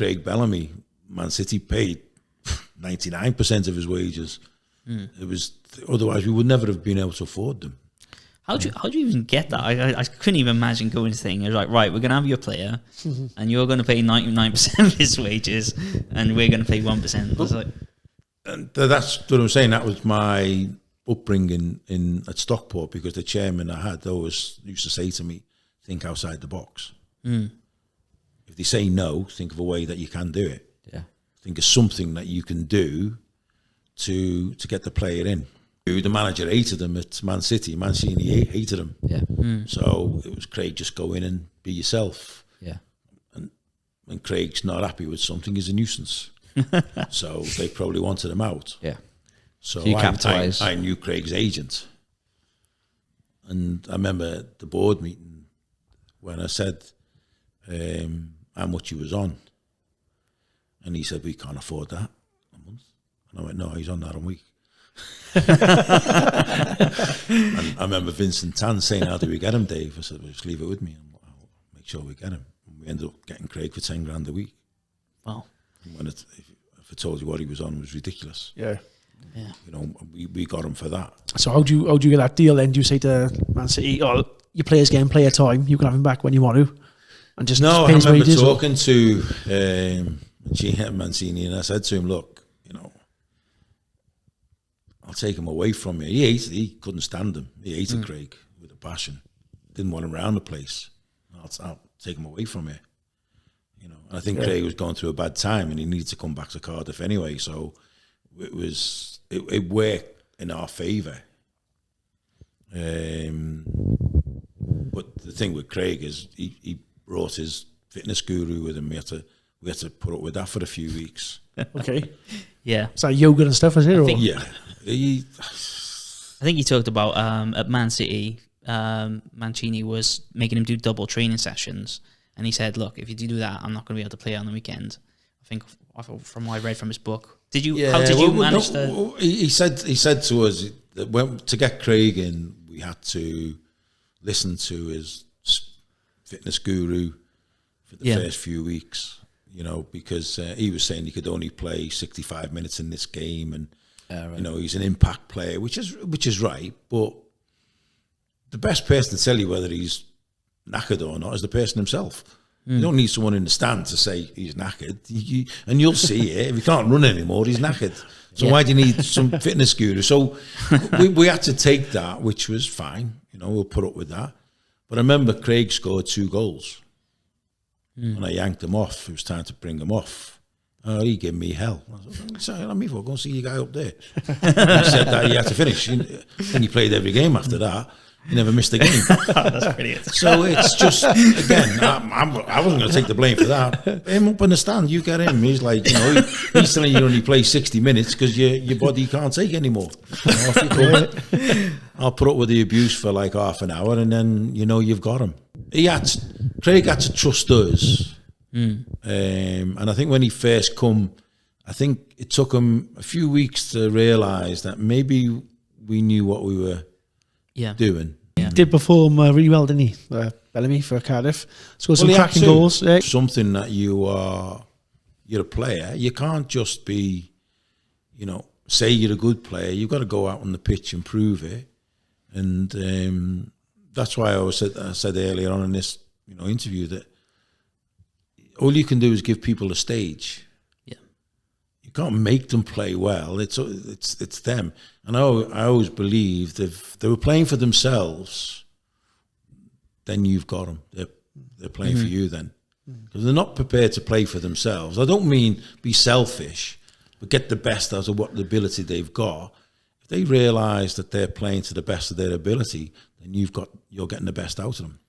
Craig Bellamy, Man City paid 99% of his wages. It was otherwise we would never have been able to afford them. How do you even get that? I couldn't even imagine going to thing. It's like, right, we're going to have your player, and you're going to pay 99% of his wages, and we're going to pay 1%. It's like, and that's what I'm saying. That was my upbringing at Stockport, because the chairman I had always used to say to me, think outside the box. If they say no, think of a way that you can do it. Yeah. Think of something that you can do to get the player in. The manager hated him at Man City. Mancini hated him. Yeah. So it was Craig, just go in and be yourself. Yeah. And when Craig's not happy with something, he's a nuisance. So they probably wanted him out. Yeah. So you capitalise. I knew Craig's agent. And I remember the board meeting when I said how much he was on. And he said, we can't afford that a month. And I went, no, he's on that a week. And I remember Vincent Tan saying, how do we get him, Dave? I said, well, just leave it with me and I'll make sure we get him. And we ended up getting Craig for 10 grand a week. wow. And if I told you what he was on, it was ridiculous. Yeah. Yeah. You know, we got him for that. So how do you get that deal then? Do you say to Man City, oh, your players getting player time, you can have him back when you want to? And just No, pay I his remember wages, talking to GM Mancini, and I said to him, look, you know, I'll take him away from you. He couldn't stand him. He hated Craig with a passion. Didn't want him around the place. I'll take him away from you. You know, and I think Craig was going through a bad time, and he needed to come back to Cardiff anyway. So it worked in our favour. But the thing with Craig is he brought his fitness guru with him. We had to put up with that for a few weeks. Okay. Yeah. Is that yoga and stuff, is it? Or? Yeah. I think he talked about at Man City, Mancini was making him do double training sessions, and he said, "Look, if you do that, I'm not going to be able to play on the weekend." I think from what I read from his book. Did you? Yeah, how did you manage to? He said to us that to get Craig in, we had to listen to his fitness guru for the first few weeks. You know, because he was saying he could only play 65 minutes in this game, and right. you know, he's an impact player, which is right. But the best person to tell you whether he's knackered or not is the person himself. You don't need someone in the stand to say he's knackered, and you'll see it. If he can't run anymore, he's knackered. So why do you need some fitness guru? So we had to take that, which was fine. You know, we'll put up with that. But I remember Craig scored 2 goals. When I yanked him off, it was time to bring him off. Oh, he gave me hell. I said, sorry, let me go and see your guy up there. He said that he had to finish. And he played every game after that. He never missed a game. That's brilliant. So it's just, again, I wasn't going to take the blame for that. Him up in the stand, you get him. He's like, you know, he's telling you only play 60 minutes because your body can't take anymore. You know, off you come. I'll put up with the abuse for like half an hour, and then, you know, you've got him. Craig had to trust us. And I think when he first come, I think it took him a few weeks to realise that maybe we knew what we were doing. He did perform really well, didn't he, Bellamy, for Cardiff? Scored some cracking goals. Something that you're a player. You can't just be, you know, say you're a good player. You've got to go out on the pitch and prove it. And that's why I said earlier on in this, you know, interview that all you can do is give people a stage. Yeah. You can't make them play well. It's them. And I always believed if they were playing for themselves, then you've got them. They're playing for you then. Because they're not prepared to play for themselves. I don't mean be selfish, but get the best out of what the ability they've got. If they realise that they're playing to the best of their ability, then you're getting the best out of them.